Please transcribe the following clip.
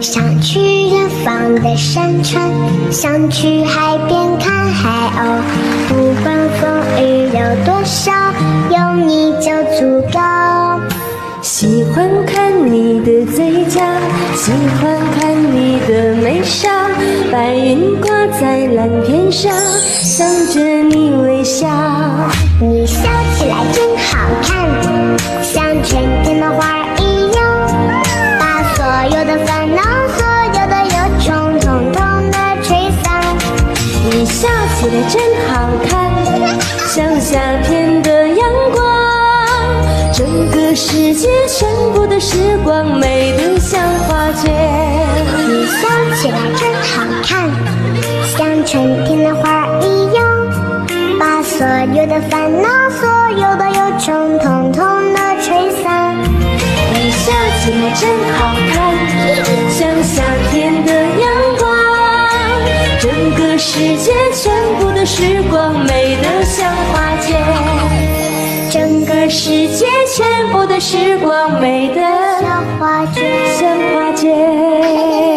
想去远方的山川，想去海边看海鸥。不管风雨有多少，有你就足够。喜欢看你的嘴角，喜欢看你的眉梢，白云挂在蓝天上，向着你微笑。你笑起来真好看，像春天的花儿一样，把所有的烦恼、所有的忧愁统统的吹散。你笑起来真好看，像夏天的阳光，整个世界全部的时光美得像画卷。你笑起来真好看，像春天的花儿一样，把所有的烦恼、所有的忧愁统统的吹散。你笑起来真好看，像夏天的阳光，整个世界全部的时光美得像画卷。整个世界全部的时光美得像画卷。像画卷。